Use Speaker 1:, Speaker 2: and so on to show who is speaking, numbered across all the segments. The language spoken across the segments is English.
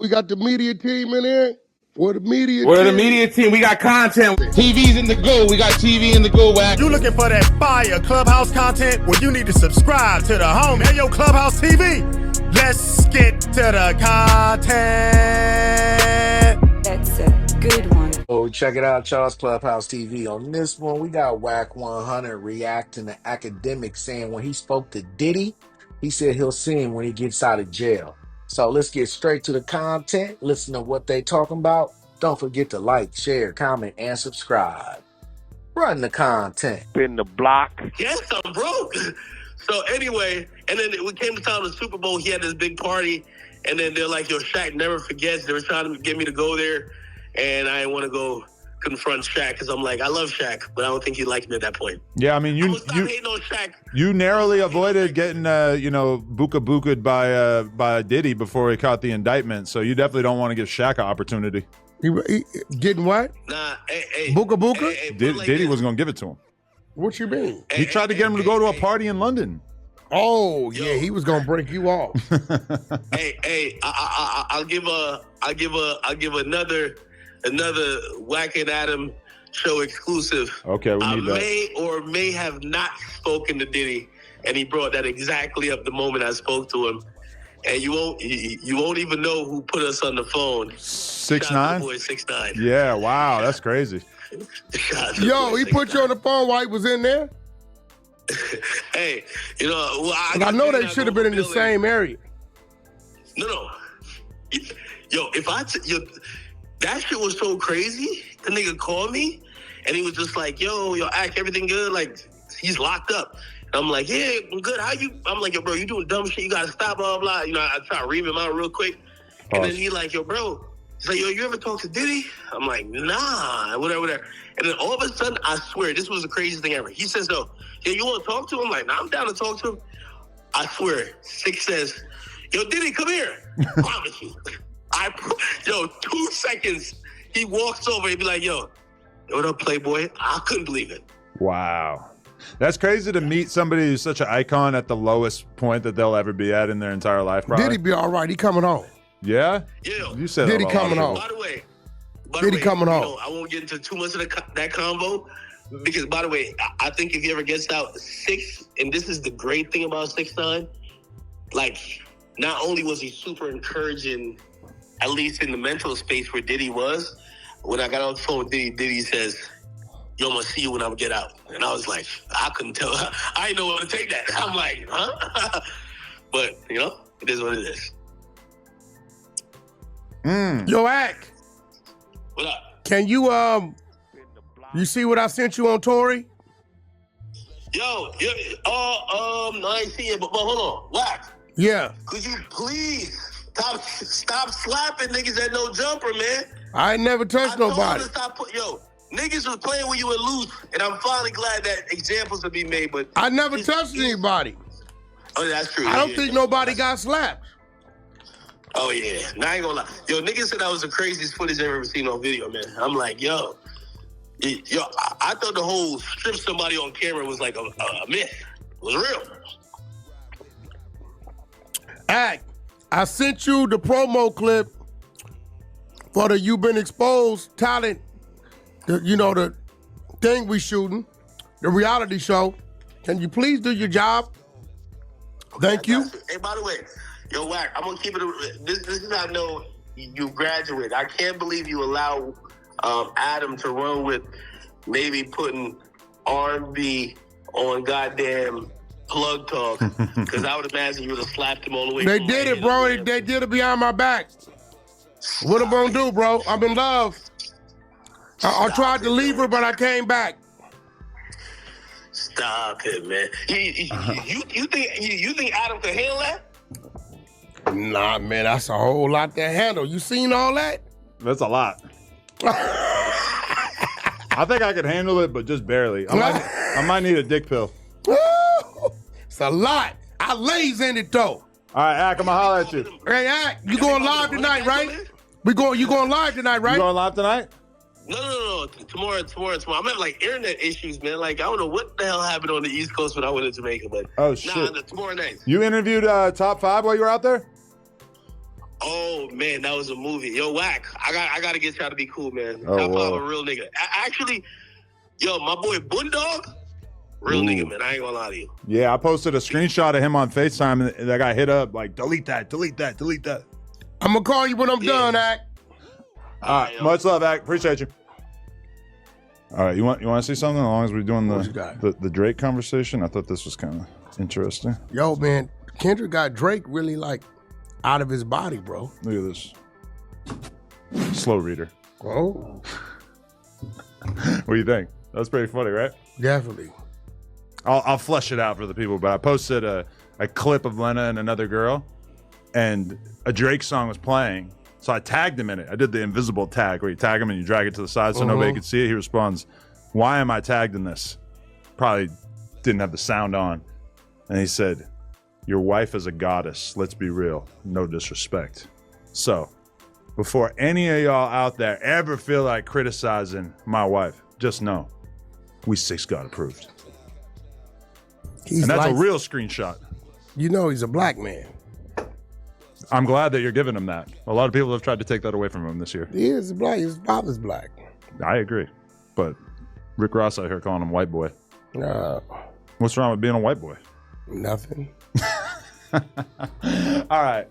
Speaker 1: We got the media team in here. We're the media
Speaker 2: team. We got content. TV's in the go. We got TV in the go, Wack.
Speaker 3: You looking for that fire Clubhouse content? Well, you need to subscribe to the home. Hey, yo, Clubhouse TV. Let's get to the content.
Speaker 4: That's a good one.
Speaker 5: Oh, check it out, Charles Clubhouse TV. On this one, we got Wack 100 reacting to Akademiks saying when he spoke to Diddy, he said he'll see him when he gets out of jail. So let's get straight to the content. Listen to what they talking about. Don't forget to like, share, comment, and subscribe. Run the content.
Speaker 2: In the block.
Speaker 6: Yes, I'm broke. So anyway, and then we came to town the Super Bowl. He had this big party, and then they're like, "Yo, Shaq never forgets." They were trying to get me to go there, and I didn't want to go confront Shaq because I'm like, I love Shaq, but I don't think he liked me at that point.
Speaker 7: Yeah, I mean, you
Speaker 6: hating on Shaq.
Speaker 7: You narrowly avoided getting buka-buka'd by Diddy before he caught the indictment, so you definitely don't want to give Shaq an opportunity.
Speaker 1: He getting what?
Speaker 6: Nah,
Speaker 1: Buka?
Speaker 6: Hey,
Speaker 7: Diddy was gonna give it to him.
Speaker 1: What you mean?
Speaker 7: He tried to get him to go to a party in London.
Speaker 1: Oh, yeah, he was gonna break you off.
Speaker 6: I'll give another Wack and Adam show exclusive.
Speaker 7: Okay, we need that.
Speaker 6: I may or may have not spoken to Diddy, and he brought that exactly up the moment I spoke to him. And you won't even know who put us on the phone.
Speaker 7: 6ix9ine?
Speaker 6: Boy, 6ix9ine.
Speaker 7: Yeah, wow, that's crazy.
Speaker 1: Yo, he put you on the phone while he was in there?
Speaker 6: Hey, well,
Speaker 1: I know they should have been in the same area.
Speaker 6: No. Yo, that shit was so crazy. The nigga called me, and he was just like, yo, Ack, everything good? Like, he's locked up. And I'm like, yeah, I'm good. How you? I'm like, yo, bro, you doing dumb shit. You got to stop, blah, blah. I try to ream him out real quick. And then he like, yo, bro. He's like, yo, you ever talk to Diddy? I'm like, nah, whatever. And then all of a sudden, I swear, this was the craziest thing ever. He says, yo, you want to talk to him? I'm like, nah, I'm down to talk to him. I swear, Six says, yo, Diddy, come here. Promise you. 2 seconds, he walks over and be like, yo, what up, Playboy? I couldn't believe it.
Speaker 7: Wow. That's crazy to meet somebody who's such an icon at the lowest point that they'll ever be at in their entire life. Probably.
Speaker 1: Diddy be all right. He coming home.
Speaker 7: Yeah?
Speaker 6: Yeah.
Speaker 7: You said
Speaker 1: Diddy coming home.
Speaker 6: By the way,
Speaker 1: Diddy coming home.
Speaker 6: I won't get into too much of that convo because, by the way, I think if he ever gets out, and this is the great thing about 6ix9ine, like, not only was he super encouraging, at least in the mental space where Diddy was, when I got on the phone with Diddy says, yo, I'm going to see you when I get out. And I was like, I couldn't tell. I didn't know what to take that. I'm like, huh? But, it is what it is.
Speaker 1: Yo, Ack.
Speaker 6: What up?
Speaker 1: Can you, you see what I sent you on Tory?
Speaker 6: Yo, no, I ain't see it, but hold on. Wack.
Speaker 1: Yeah.
Speaker 6: Could you please stop slapping niggas at no jumper, man?
Speaker 1: I ain't never touched nobody.
Speaker 6: Niggas was playing when you were loose, and I'm finally glad that examples will be made, but...
Speaker 1: I never touched anybody.
Speaker 6: Oh, that's true.
Speaker 1: I don't think nobody got slapped.
Speaker 6: Oh, yeah. Now, I ain't gonna lie. Yo, niggas said that was the craziest footage I've ever seen on video, man. I'm like, yo, I thought the whole strip somebody on camera was like a myth. It was real.
Speaker 1: Ack, I sent you the promo clip for the You Been Exposed talent, the thing we shooting, the reality show. Can you please do your job? Thank you.
Speaker 6: Hey, by the way, yo, Wack, I'm going to keep it. This is how I know you graduate. I can't believe you allow Adam to run with maybe putting R&B on goddamn Plug Talk, because I would imagine you would have slapped him all the way.
Speaker 1: They did it, bro. They did it behind my back. What am I gonna do, bro? I'm in love. I tried to leave her, but I came back.
Speaker 6: Stop it, man. You think Adam can handle that?
Speaker 1: Nah, man, that's a whole lot to handle. You seen all that?
Speaker 7: That's a lot. I think I could handle it, but just barely. I might need a dick pill.
Speaker 1: It's a lot. I lays in it though.
Speaker 7: All right, Ack, I'm gonna holler at you.
Speaker 1: Hey, Ack, you going live tonight, right? You going live tonight, right?
Speaker 7: You going live tonight?
Speaker 6: No. Tomorrow. I'm having like internet issues, man. Like, I don't know what the hell happened on the East Coast when I went to Jamaica, but
Speaker 7: oh shit.
Speaker 6: Nah, tomorrow night.
Speaker 7: You interviewed Top 5 while you were out there?
Speaker 6: Oh man, that was a movie. Yo, Wack, I gotta get y'all to be cool, man.
Speaker 7: Oh,
Speaker 6: Top
Speaker 7: wow.
Speaker 6: five a real nigga. Actually, yo, my boy Boondog, real nigga, man. I ain't gonna lie to you.
Speaker 7: Yeah, I posted a screenshot of him on FaceTime, and that got hit up like, delete that.
Speaker 1: I'm gonna call you when I'm done, Act.
Speaker 7: All right, much love, Act. Appreciate you. All right, you want to see something? As long as we're doing the Drake conversation, I thought this was kind of interesting.
Speaker 1: Yo, man, Kendrick got Drake really like out of his body, bro.
Speaker 7: Look at this. Slow reader.
Speaker 1: Oh,
Speaker 7: What do you think? That's pretty funny, right?
Speaker 1: definitely.
Speaker 7: I'll flesh it out for the people, but I posted a clip of Lena and another girl, and a Drake song was playing. So I tagged him in it. I did the invisible tag where you tag him and you drag it to the side so nobody could see it. He responds, "Why am I tagged in this?" Probably didn't have the sound on. And he said, "Your wife is a goddess. Let's be real. No disrespect." So before any of y'all out there ever feel like criticizing my wife, just know we 6ine approved.
Speaker 1: He's
Speaker 7: And that's
Speaker 1: like,
Speaker 7: a real screenshot.
Speaker 1: You know, he's a black man.
Speaker 7: I'm glad that you're giving him that. A lot of people have tried to take that away from him this year.
Speaker 1: He is black. His father's black.
Speaker 7: I agree. But Rick Ross out here calling him white boy. What's wrong with being a white boy?
Speaker 1: Nothing.
Speaker 7: All right.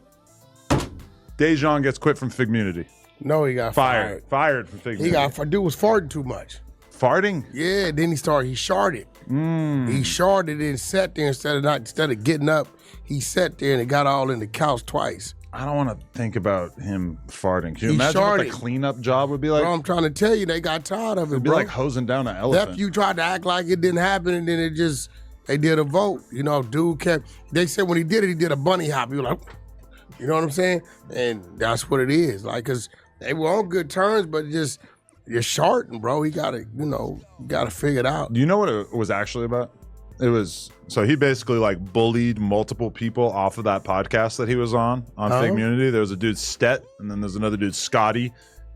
Speaker 7: Dejon gets quit from Figmunity.
Speaker 1: No, he got fired.
Speaker 7: Fired from Figmunity.
Speaker 1: He got fired. Dude was farting too much.
Speaker 7: Farting?
Speaker 1: Yeah, then he sharded. He sharded and sat there instead of getting up. He sat there and it got all in the couch twice.
Speaker 7: I don't want to think about him farting. Can you
Speaker 1: He
Speaker 7: imagine what the
Speaker 1: sharded.
Speaker 7: cleanup job would be like?
Speaker 1: Bro, I'm trying to tell you, they got tired of it,
Speaker 7: It'd be
Speaker 1: bro.
Speaker 7: like hosing down an elephant.
Speaker 1: You tried to act like it didn't happen, and then they did a vote. You know, they said when he did it, he did a bunny hop. He was like, you know what I'm saying? And that's what it is. Like, because they were on good terms, but you're shorting, bro. He got to figure it out.
Speaker 7: Do you know what it was actually about? It was, so he basically like bullied multiple people off of that podcast that he was on Figmunity. There was a dude, Stet, and then there's another dude, Scotty.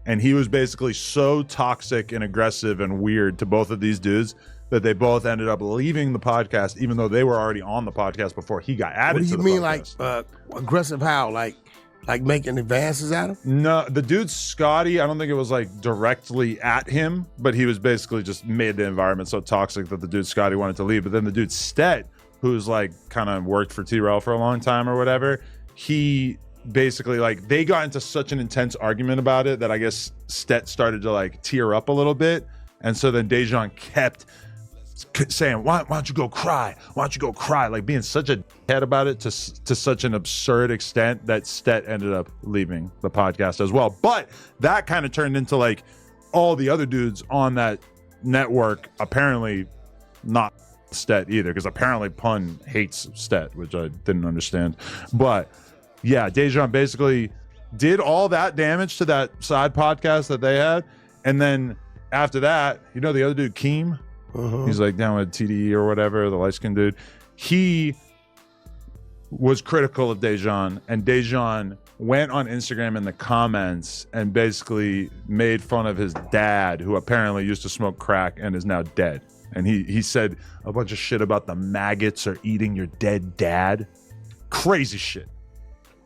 Speaker 7: And he was basically so toxic and aggressive and weird to both of these dudes that they both ended up leaving the podcast, even though they were already on the podcast before he got added to the podcast.
Speaker 1: What do you mean, like, aggressive how? Like making advances at him?
Speaker 7: No, the dude Scotty, I don't think it was like directly at him, but he was basically just made the environment so toxic that the dude Scotty wanted to leave. But then the dude Stet, who's like kind of worked for T-Rail for a long time or whatever, he basically like they got into such an intense argument about it that I guess Stet started to like tear up a little bit. And so then Dejon kept saying, why don't you go cry? Why don't you go cry? Like being such a head about it to such an absurd extent that Stet ended up leaving the podcast as well. But that kind of turned into like all the other dudes on that network apparently not Stet either, because apparently Pun hates Stet, which I didn't understand. But yeah, Dejon basically did all that damage to that side podcast that they had. And then after that, you know the other dude, Keem? He's like down with TDE or whatever, the light-skinned dude. He was critical of Dejon, and Dejon went on Instagram in the comments and basically made fun of his dad, who apparently used to smoke crack and is now dead. And he said a bunch of shit about the maggots are eating your dead dad. Crazy shit.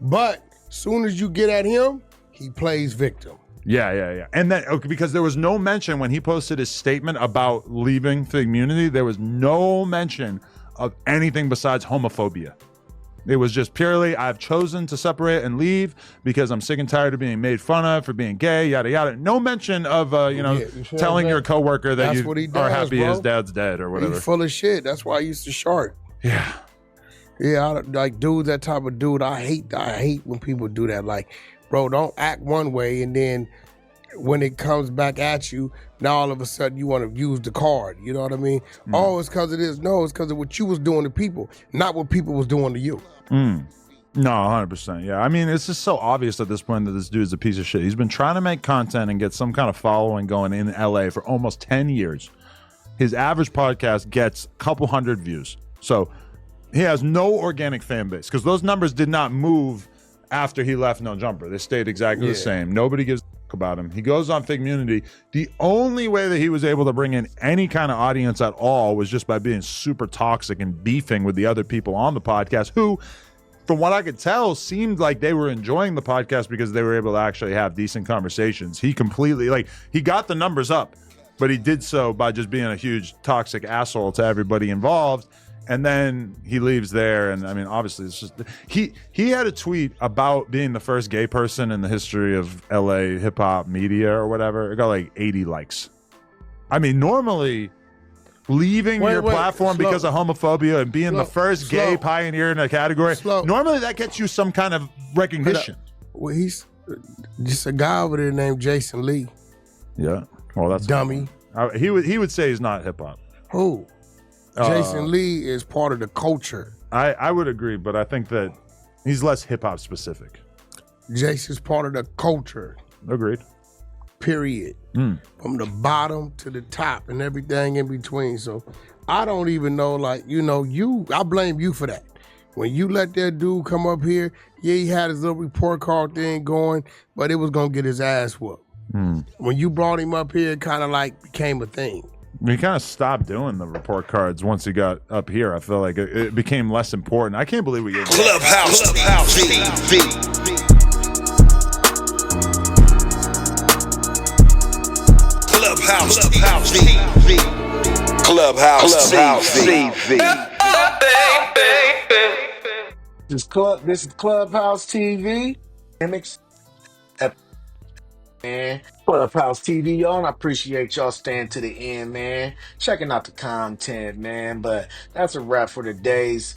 Speaker 1: But soon as you get at him, he plays victim.
Speaker 7: Yeah. And then, okay, because there was no mention when he posted his statement about leaving Figmunity, there was no mention of anything besides homophobia. It was just purely, I've chosen to separate and leave because I'm sick and tired of being made fun of for being gay, yada, yada. No mention of, telling your coworker that you are happy his dad's dead or whatever.
Speaker 1: He's full of shit. That's why I used to shart.
Speaker 7: Yeah.
Speaker 1: Yeah, that type of dude, I hate when people do that. Like, bro, don't act one way and then when it comes back at you, now all of a sudden you want to use the card. You know what I mean? Oh, it's because of this. No, it's because of what you was doing to people, not what people was doing to you.
Speaker 7: No, 100%. Yeah, I mean, it's just so obvious at this point that this dude's a piece of shit. He's been trying to make content and get some kind of following going in LA for almost 10 years. His average podcast gets a couple hundred views. So he has no organic fan base because those numbers did not move after he left No Jumper. They stayed exactly the same. Nobody gives a fuck about him. He goes on Figmunity. The only way that he was able to bring in any kind of audience at all was just by being super toxic and beefing with the other people on the podcast who from what I could tell, seemed like they were enjoying the podcast because they were able to actually have decent conversations. He completely, like, he got the numbers up, but he did so by just being a huge toxic asshole to everybody involved. And then he leaves there, and I mean, obviously, it's just he had a tweet about being the first gay person in the history of LA hip hop media or whatever. It got like 80 likes. I mean, normally leaving your platform because of homophobia and being the first gay pioneer in a category, normally that gets you some kind of recognition.
Speaker 1: Well, he's just a guy over there named Jason Lee.
Speaker 7: Yeah, well, that's
Speaker 1: dummy.
Speaker 7: He would say he's not hip hop.
Speaker 1: Who? Jason Lee is part of the culture.
Speaker 7: I would agree, but I think that he's less hip hop specific.
Speaker 1: Jason's part of the culture.
Speaker 7: Agreed.
Speaker 1: Period. From the bottom to the top and everything in between. So I don't even know, like, I blame you for that. When you let that dude come up here, yeah, he had his little report card thing going, but it was going to get his ass whooped. When you brought him up here, it kind of like became a thing.
Speaker 7: He kind of stopped doing the report cards once he got up here. I feel like it became less important. I can't believe we get
Speaker 8: Clubhouse TV. Clubhouse TV. Clubhouse TV.
Speaker 5: This is Clubhouse TV. Akademiks. Man, Clubhouse TV, y'all. And I appreciate y'all staying to the end, man. Checking out the content, man. But that's a wrap for today's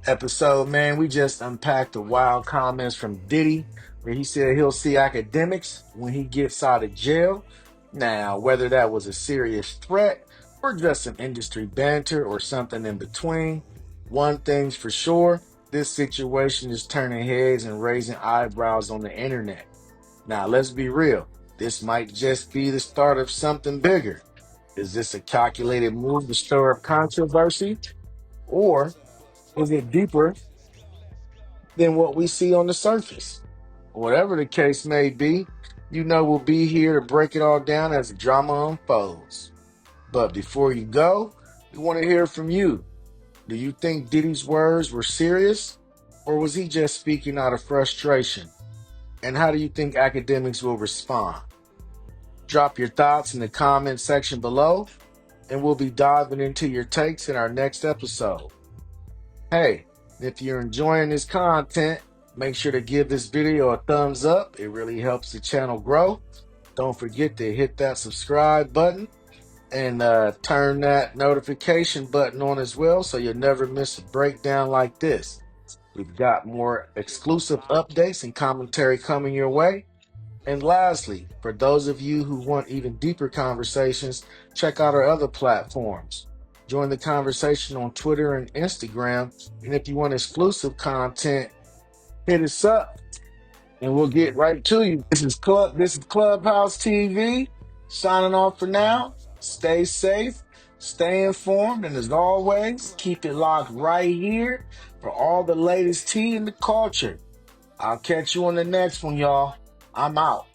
Speaker 5: episode, man. We just unpacked the wild comments from Diddy, where he said he'll see Akademiks when he gets out of jail. Now, whether that was a serious threat or just some industry banter or something in between, one thing's for sure, this situation is turning heads and raising eyebrows on the internet. Now, let's be real. This might just be the start of something bigger. Is this a calculated move to stir up controversy? Or is it deeper than what we see on the surface? Whatever the case may be, we'll be here to break it all down as the drama unfolds. But before you go, we want to hear from you. Do you think Diddy's words were serious? Or was he just speaking out of frustration? And how do you think Akademiks will respond? Drop your thoughts in the comment section below, and we'll be diving into your takes in our next episode. Hey, if you're enjoying this content, make sure to give this video a thumbs up. It really helps the channel grow. Don't forget to hit that subscribe button and turn that notification button on as well so you'll never miss a breakdown like this. We've got more exclusive updates and commentary coming your way. And lastly, for those of you who want even deeper conversations, check out our other platforms. Join the conversation on Twitter and Instagram. And if you want exclusive content, hit us up and we'll get right to you. This is Clubhouse TV. Signing off for now. Stay safe, stay informed, and as always, keep it locked right here for all the latest tea in the culture. I'll catch you on the next one, y'all. I'm out.